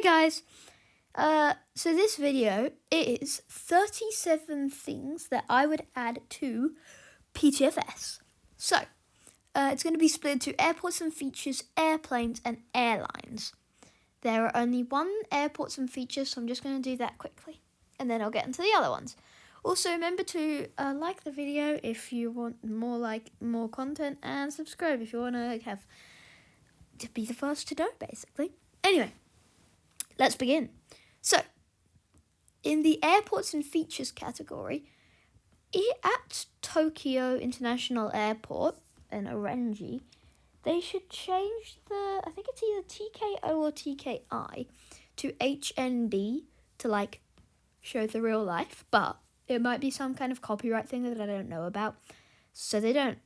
guys, so this video is 37 things that I would add to PTFS. So, it's going to be split into airports and features, airplanes and airlines. There are only one airports and features, so I'm just going to do that quickly. And then I'll get into the other ones. Also, remember to like the video if you want more content, and subscribe if you want to be the first to know, basically. Anyway, let's begin. So, in the airports and features category, at Tokyo International Airport in Orangi, they should change I think it's either TKO or TKI to HND to show the real life, but it might be some kind of copyright thing that I don't know about. So they don't,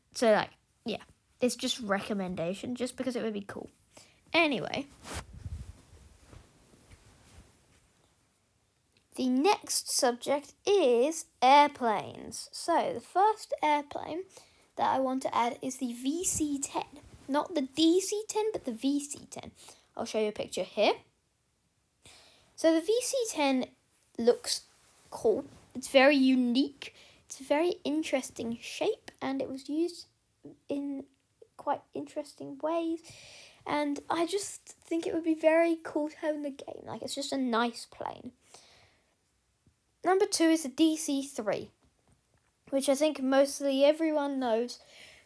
yeah, it's just recommendation, just because it would be cool. Anyway, the next subject is airplanes. So the first airplane that I want to add is the VC-10. Not the DC-10, but the VC-10. I'll show you a picture here. So the VC-10 looks cool. It's very unique. It's a very interesting shape, and it was used in quite interesting ways. And I just think it would be very cool to have in the game. It's just a nice plane. Number 2 is the DC-3, which I think mostly everyone knows,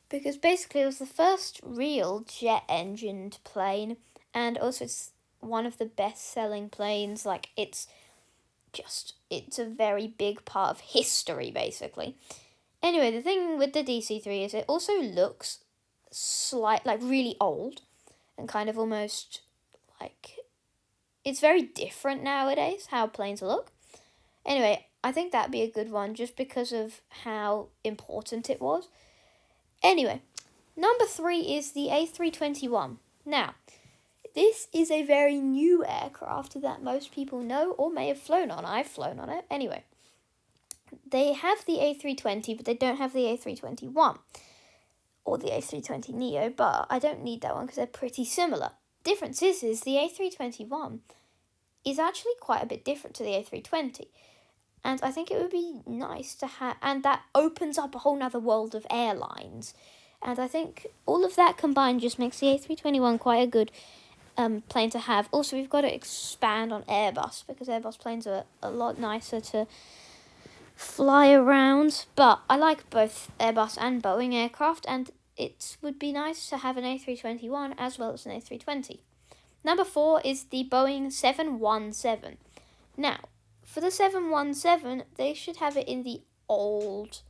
because basically it was the first real jet-engined plane, and also it's one of the best-selling planes. It's a very big part of history, basically. Anyway, the thing with the DC-3 is it also looks really old, and kind of almost it's very different nowadays, how planes look. Anyway, I think that'd be a good one just because of how important it was. Anyway, number 3 is the A321. Now, this is a very new aircraft that most people know or may have flown on. I've flown on it. Anyway, they have the A320, but they don't have the A321 or the A320neo, but I don't need that one because they're pretty similar. Difference is the A321 is actually quite a bit different to the A320. And I think it would be nice to have, and that opens up a whole nother world of airlines. And I think all of that combined just makes the A321 quite a good plane to have. Also, we've got to expand on Airbus, because Airbus planes are a lot nicer to fly around. But I like both Airbus and Boeing aircraft, and it would be nice to have an A321 as well as an A320. Number 4 is the Boeing 717. Now, for the 717, they should have it in the old...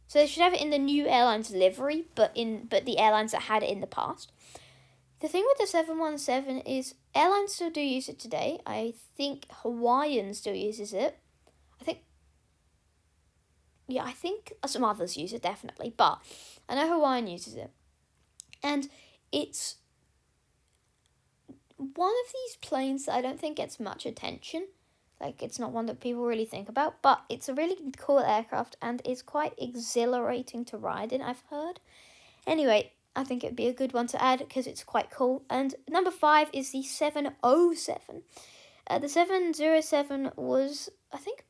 So they should have it in the new airlines livery, but the airlines that had it in the past. The thing with the 717 is airlines still do use it today. I think Hawaiian still uses it. I think some others use it, definitely. But I know Hawaiian uses it. And it's one of these planes that I don't think gets much attention. It's not one that people really think about, but it's a really cool aircraft, and it's quite exhilarating to ride in, I've heard. Anyway, I think it'd be a good one to add because it's quite cool. And number 5 is the 707. The 707 was, I think,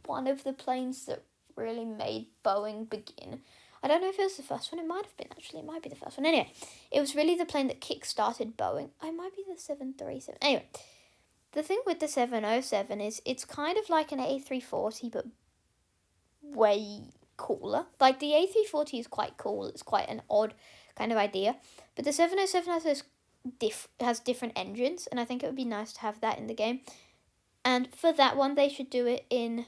one of the planes that really made Boeing begin. I don't know if it was the first one. It might have been, actually. It might be the first one. Anyway, it was really the plane that kick-started Boeing. It might be the 737. Anyway, the thing with the 707 is it's kind of like an A340, but way cooler. The A340 is quite cool. It's quite an odd kind of idea. But the 707 has different engines, and I think it would be nice to have that in the game. And for that one, they should do it in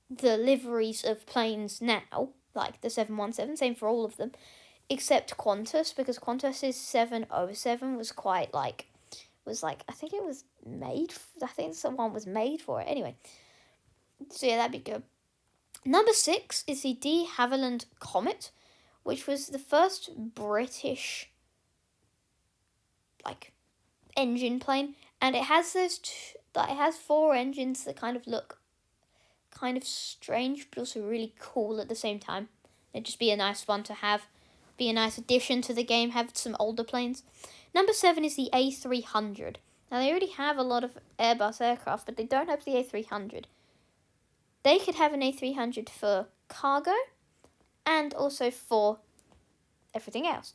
the liveries of planes now, like the 717, same for all of them, except Qantas, because Qantas's 707 was quite I think it was someone was made for it. Anyway, so yeah, that'd be good. Number 6 is the de Havilland Comet, which was the first British engine plane, and it has it has 4 engines that kind of look kind of strange, but also really cool at the same time. It'd just be a nice one to have, be a nice addition to the game, have some older planes. Number 7 is the A300. Now, they already have a lot of Airbus aircraft, but they don't have the A300. They could have an A300 for cargo and also for everything else.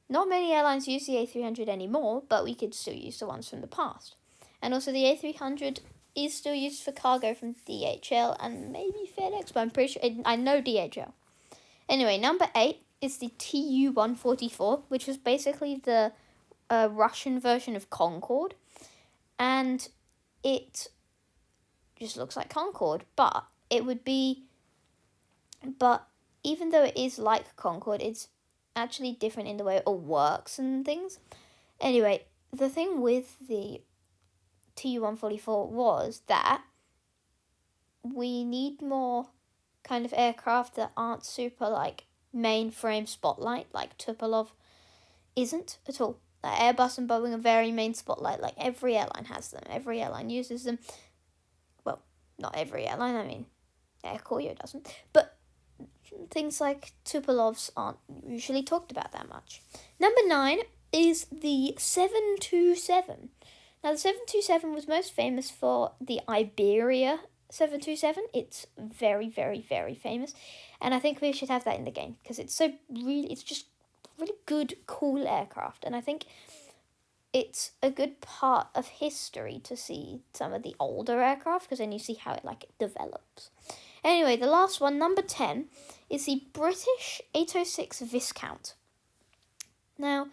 Not many airlines use the A300 anymore, but we could still use the ones from the past. And also the A300 is still used for cargo from DHL and maybe FedEx, but I'm pretty sure, I know DHL. Anyway, number 8 is the Tu-144, which was basically the Russian version of Concorde. And it just looks like Concorde, but even though it is like Concorde, it's actually different in the way it all works and things. Anyway, the thing with the Tu-144 was that we need more kind of aircraft that aren't super like mainframe spotlight, like Tupolev isn't at all. Like Airbus and Boeing are very main spotlight, like every airline has them, every airline uses them. Well, not every airline, I mean, Air Koryo doesn't, but things like Tupolevs aren't usually talked about that much. Number 9 is the 727. Now, the 727 was most famous for the Iberia 727. It's very, very, very famous. And I think we should have that in the game because it's just really good, cool aircraft. And I think it's a good part of history to see some of the older aircraft because then you see how it develops. Anyway, the last one, number 10, is the British 806 Viscount. Now,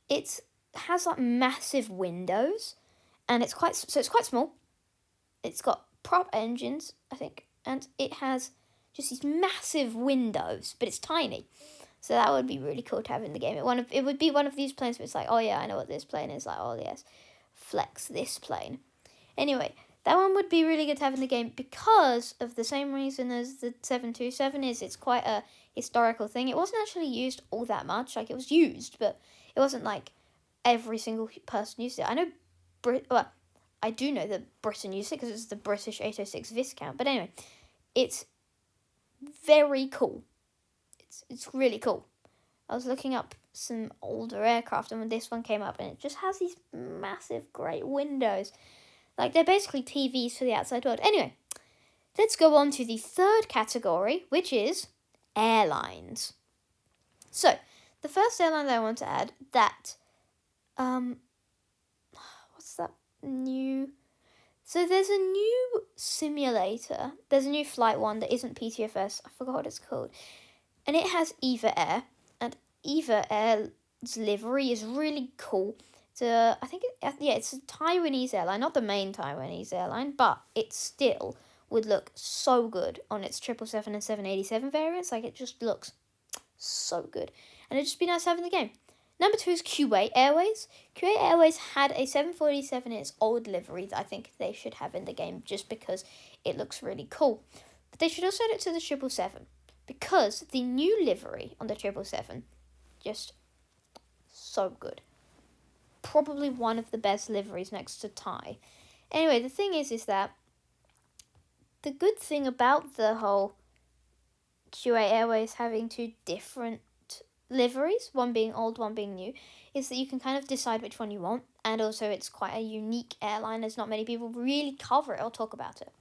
it has massive windows, and it's quite small. It's got prop engines, I think, and it has just these massive windows, but it's tiny. So that would be really cool to have in the game. It would be one of these planes where it's like, oh yeah, I know what this plane is. Like, oh yes, flex this plane. Anyway, that one would be really good to have in the game because of the same reason as the 727 is. It's quite a historical thing. It wasn't actually used all that much. Like, it was used, but it wasn't like every single person used it. I know I do know that Britain used it because it's the British 806 Viscount. But anyway, it's very cool. It's really cool. I was looking up some older aircraft and when this one came up and it just has these massive great windows. Like, they're basically TVs for the outside world. Anyway, let's go on to the third category, which is airlines. So, the first airline that I want to add, what's that new? So there's a new simulator. There's a new flight one that isn't PTFS. I forgot what it's called. And it has Eva Air. And Eva Air's livery is really cool. It's a Taiwanese airline. Not the main Taiwanese airline, but it still would look so good on its 777 and 787 variants. Like, it just looks so good. And it'd just be nice having the game. Number 2 is Kuwait Airways. Kuwait Airways had a 747 in its old livery that I think they should have in the game just because it looks really cool. But they should also add it to the 777 because the new livery on the 777 just so good. Probably one of the best liveries next to Thai. Anyway, the thing is that the good thing about the whole Kuwait Airways having two different liveries, one being old, one being new, is that you can kind of decide which one you want, and also it's quite a unique airline as not many people really cover it or talk about it.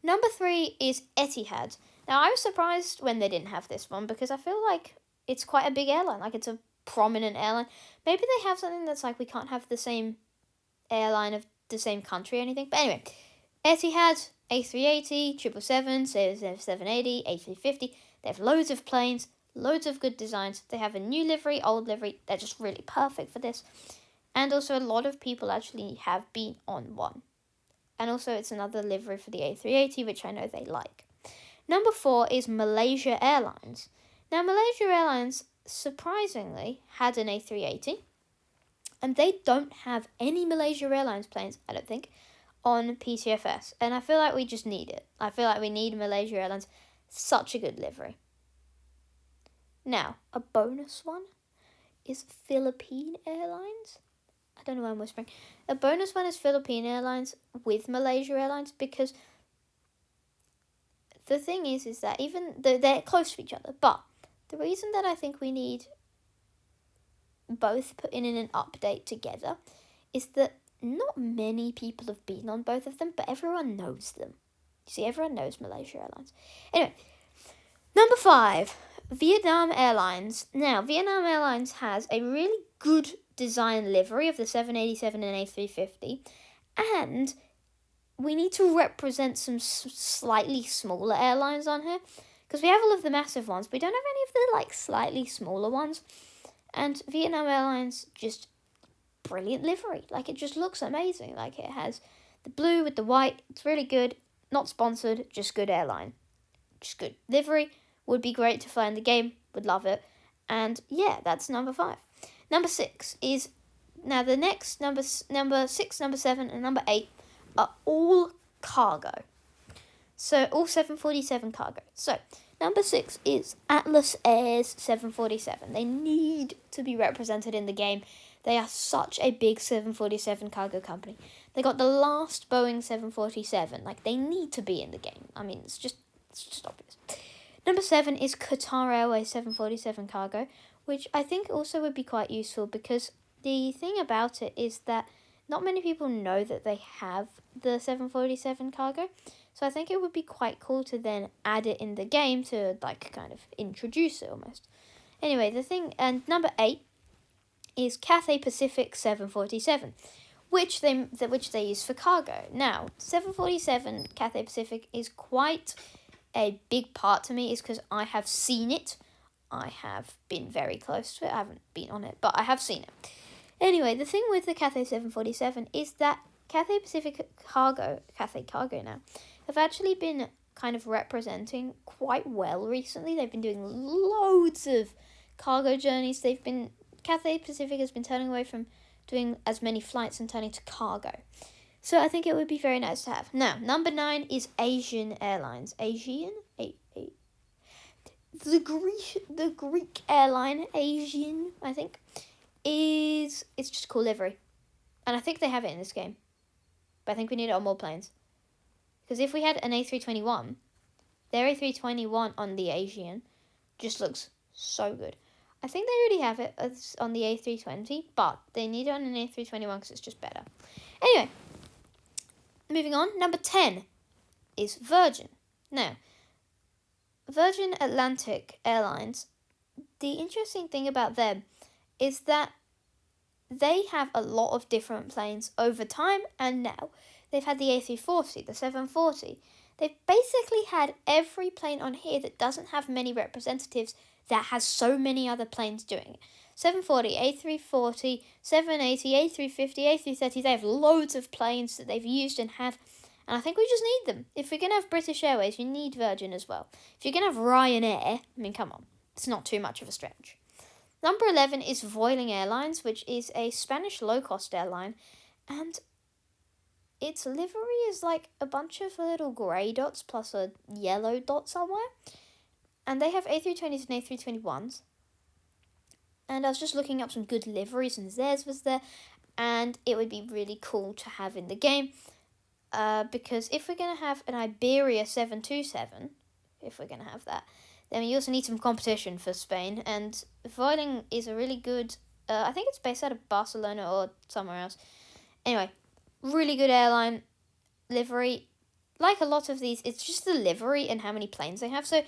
Number 3 is Etihad. Now, I was surprised when they didn't have this one because I feel like it's quite a big airline, like it's a prominent airline. Maybe they have something that's like we can't have the same airline of the same country or anything, but anyway, Etihad, A380, 777, 780, A350, they have loads of planes, loads of good designs. They have a new livery, old livery. They're just really perfect for this. And also a lot of people actually have been on one. And also it's another livery for the A380, which I know they like. Number 4 is Malaysia Airlines. Now, Malaysia Airlines, surprisingly, had an A380. And they don't have any Malaysia Airlines planes, I don't think, on PTFS. And I feel like we just need it. I feel like we need Malaysia Airlines. Such a good livery. Now, a bonus one is Philippine Airlines. I don't know why I'm whispering. A bonus one is Philippine Airlines with Malaysia Airlines because the thing is that even though they're close to each other, but the reason that I think we need both put in an update together is that not many people have been on both of them, but everyone knows them. You see, everyone knows Malaysia Airlines. Anyway, number 5, Vietnam Airlines. Now, Vietnam Airlines has a really good design livery of the 787 and A350, and we need to represent some slightly smaller airlines on here, because we have all of the massive ones, but we don't have any of the like slightly smaller ones. And Vietnam Airlines, just brilliant livery. Like, it just looks amazing. Like, it has the blue with the white. It's really good. Not sponsored, just good airline. Just good livery. Would be great to fly in the game. Would love it. And yeah, that's number 5. Number 6 is, now the next number 6, number 7, and number 8 are all cargo. So all 747 cargo. So number 6 is Atlas Air's 747. They need to be represented in the game. They are such a big 747 cargo company. They got the last Boeing 747. Like, they need to be in the game. I mean, it's just obvious. Number 7 is Qatar Airways 747 cargo, which I think also would be quite useful, because the thing about it is that not many people know that they have the 747 cargo. So I think it would be quite cool to then add it in the game to, like, kind of introduce it almost. Anyway, the thing, and number 8 is Cathay Pacific 747, which they use for cargo. Now, 747 Cathay Pacific is quite a big part to me, is because I have seen it. I have been very close to it. I haven't been on it, but I have seen it. Anyway, the thing with the Cathay 747 is that Cathay Pacific Cathay Cargo now, have actually been kind of representing quite well recently. They've been doing loads of cargo journeys. Cathay Pacific has been turning away from doing as many flights and turning to cargo. So I think it would be very nice to have. Now, number 9 is Asian Airlines. The Greek airline, Asian, I think, it's just a cool livery. And I think they have it in this game. But I think we need it on more planes. Because if we had an A321, their A321 on the Asian just looks so good. I think they already have it on the A320, but they need it on an A321 because it's just better. Anyway, moving on, number 10 is Virgin. Now, Virgin Atlantic Airlines, the interesting thing about them is that they have a lot of different planes over time, and now they've had the A340, the 740. They've basically had every plane on here that doesn't have many representatives that has so many other planes doing it. 740, A340, 780, A350, A330, they have loads of planes that they've used and have, and I think we just need them. If we're going to have British Airways, you need Virgin as well. If you're going to have Ryanair, I mean, come on, it's not too much of a stretch. Number 11 is Vueling Airlines, which is a Spanish low-cost airline, and its livery is like a bunch of little grey dots plus a yellow dot somewhere. And they have A320s and A321s. And I was just looking up some good liveries, and theirs was there. And it would be really cool to have in the game. Because if we're going to have an Iberia 727, if we're going to have that, then we also need some competition for Spain. And Vueling is a really good, I think it's based out of Barcelona or somewhere else. Anyway, really good airline livery. Like a lot of these, it's just the livery and how many planes they have. So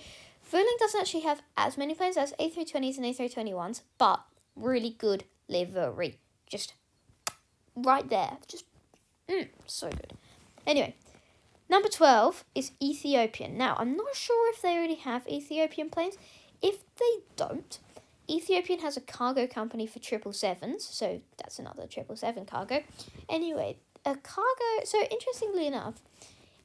Vueling doesn't actually have as many planes as A320s and A321s, but really good livery. Just right there. Just, so good. Anyway, number 12 is Ethiopian. Now, I'm not sure if they already have Ethiopian planes. If they don't, Ethiopian has a cargo company for 777s, so that's another 777 cargo. Anyway, a cargo, so interestingly enough,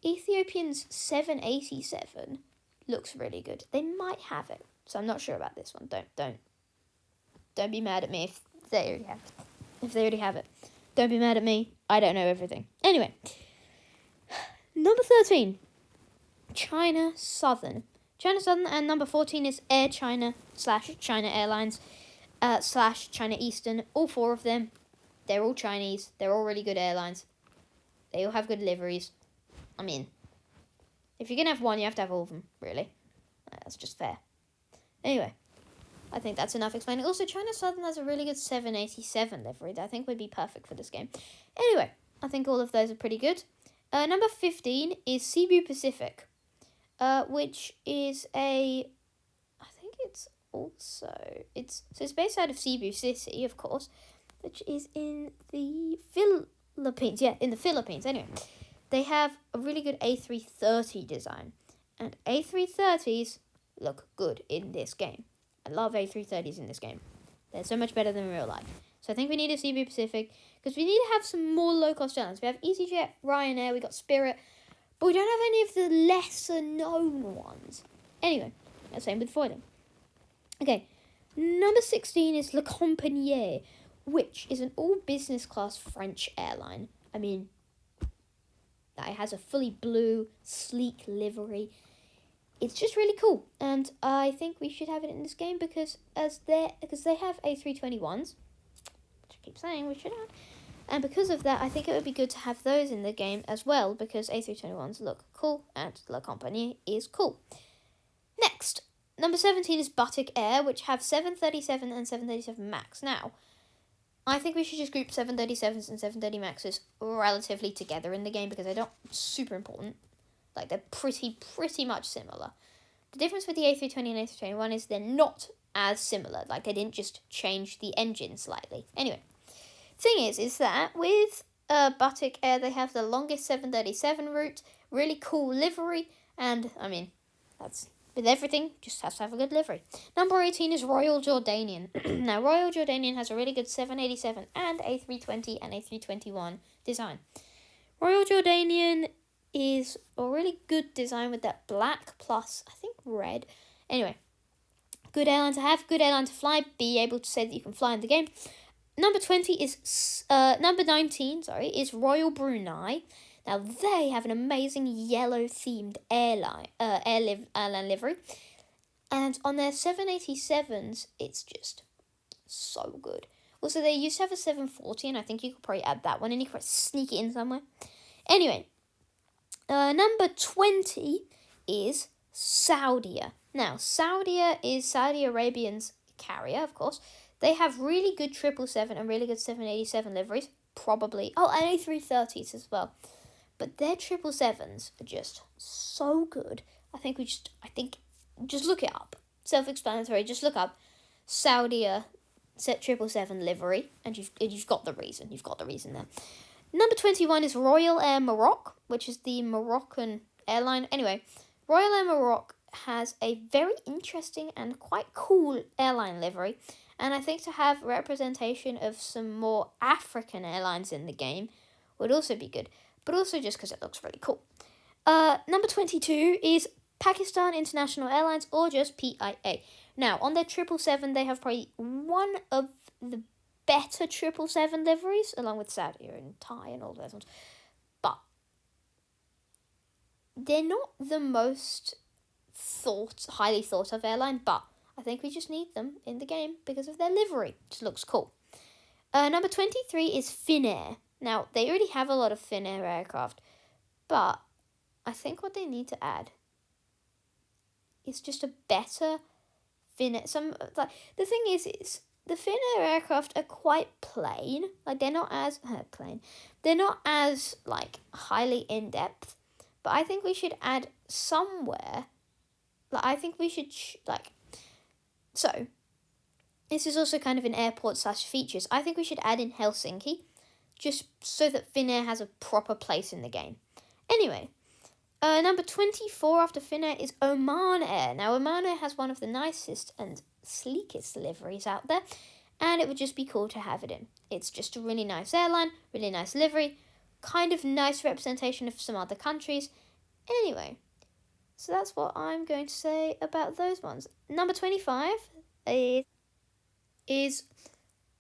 Ethiopian's 787 looks really good. They might have it, so I'm not sure about this one. Don't be mad at me if they already have it. If they already have it. Don't be mad at me. I don't know everything. Anyway, number 13, China Southern. China Southern, and number 14 is Air China / China Airlines / China Eastern. All 4 of them, they're all Chinese. They're all really good airlines. They all have good liveries. I mean, if you're going to have one, you have to have all of them, really. That's just fair. Anyway, I think that's enough explaining. Also, China Southern has a really good 787 livery that I think would be perfect for this game. Anyway, I think all of those are pretty good. Number 15 is Cebu Pacific, which is I think it's based out of Cebu City, of course, which is in the Philippines. Yeah, in the Philippines. Anyway, they have a really good A330 design, and A330s look good in this game. I love A330s in this game. They're so much better than in real life. So I think we need a Cebu Pacific because we need to have some more low-cost airlines. We have EasyJet, Ryanair, we got Spirit, but we don't have any of the lesser-known ones. Anyway, same with Foiling. Okay, number 16 is Le Compagnie, which is an all-business class French airline. I mean, it has a fully blue, sleek livery. It's just really cool, and I think we should have it in this game because they have A321s, which I keep saying we should have, and because of that, I think it would be good to have those in the game as well because A321s look cool and La Compagnie is cool. Next, number 17 is Batik Air, which have 737 and 737 MAX. Now, I think we should just group 737s and 730 MAXs relatively together in the game because they're not super important. Like, they're pretty much similar. The difference with the A320 and A321 is they're not as similar. Like, they didn't just change the engine slightly. Anyway, thing is that with Batik Air, they have the longest 737 route, really cool livery, and, I mean, that's with everything, just has to have a good livery. Number 18 is Royal Jordanian. Now, Royal Jordanian has a really good 787 and A320 and A321 design. Royal Jordanian is a really good design with that black plus, I think, red. Anyway, good airline to have, good airline to fly, be able to say that you can fly in the game. Number 19 is Royal Brunei. Now, they have an amazing yellow-themed airline livery. And on their 787s, it's just so good. Also, they used to have a 740, and I think you could probably add that one, and you could sneak it in somewhere. Anyway, number 20 is Saudia. Now, Saudia is Saudi Arabian's carrier, of course. They have really good 777 and really good 787 liveries, probably. Oh, and A330s as well. But their 777s are just so good. I think just look it up. Self-explanatory. Just look up Saudia 777 livery, and you've got the reason. You've got the reason there. Number 21 is Royal Air Maroc, which is the Moroccan airline. Anyway, Royal Air Maroc has a very interesting and quite cool airline livery, and I think to have representation of some more African airlines in the game would also be good, but also just because it looks really cool. Number 22 is Pakistan International Airlines, or just PIA. Now, on their 777, they have probably one of the better 777 liveries, along with Saudia and Thai and all those ones. But they're not the most highly thought of airline, but I think we just need them in the game because of their livery. It just looks cool. Number 23 is Finnair. Now, they already have a lot of Finnair aircraft, but I think what they need to add is just a better Finnair. The thing is the Finnair aircraft are quite plain. Like, they're not as plain. They're not as highly in depth. But I think we should add somewhere. I think we should So, this is also kind of an airport / features. I think we should add in Helsinki, just so that Finnair has a proper place in the game. Anyway, number 24 after Finnair is Oman Air. Now, Oman Air has one of the nicest and sleekest liveries out there, and it would just be cool to have it in. It's just a really nice airline, really nice livery, kind of nice representation of some other countries. Anyway, so that's what I'm going to say about those ones. Number 25 is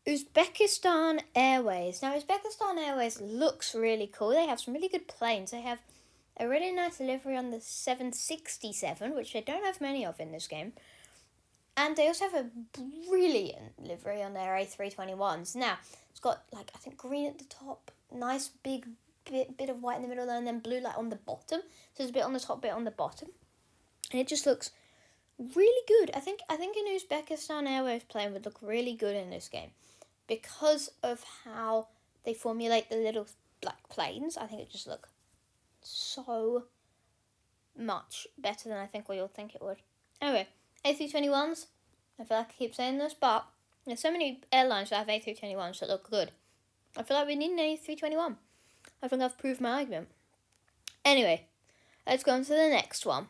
Uzbekistan Airways. Now, Uzbekistan Airways looks really cool. They have some really good planes. They have a really nice livery on the 767, which they don't have many of in this game. And they also have a brilliant livery on their A321s. Now, it's got, I think, green at the top, nice big bit of white in the middle, and then blue on the bottom. So there's a bit on the top, bit on the bottom. And it just looks really good. I think an Uzbekistan Airways plane would look really good in this game because of how they formulate the little black planes. I think it just look so much better than I think we all think it would. Anyway, A321s. I feel like I keep saying this, but there's so many airlines that have A321s that look good. I feel like we need an A321. I think I've proved my argument. Anyway, let's go on to the next one.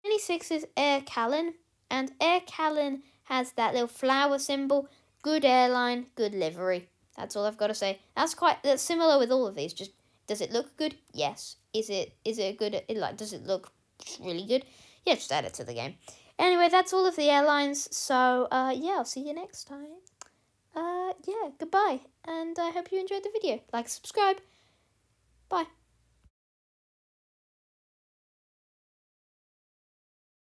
26 is Air Callan, and Air Callan has that little flower symbol. Good airline, good livery. That's all I've got to say. That's similar with all of these. Just, does it look good? Yes. Is it a good, like, does it look really good? Yeah, just add it to the game. Anyway, that's all of the airlines. So yeah, I'll see you next time. Yeah, goodbye, and I hope you enjoyed the video. Like, subscribe. Bye.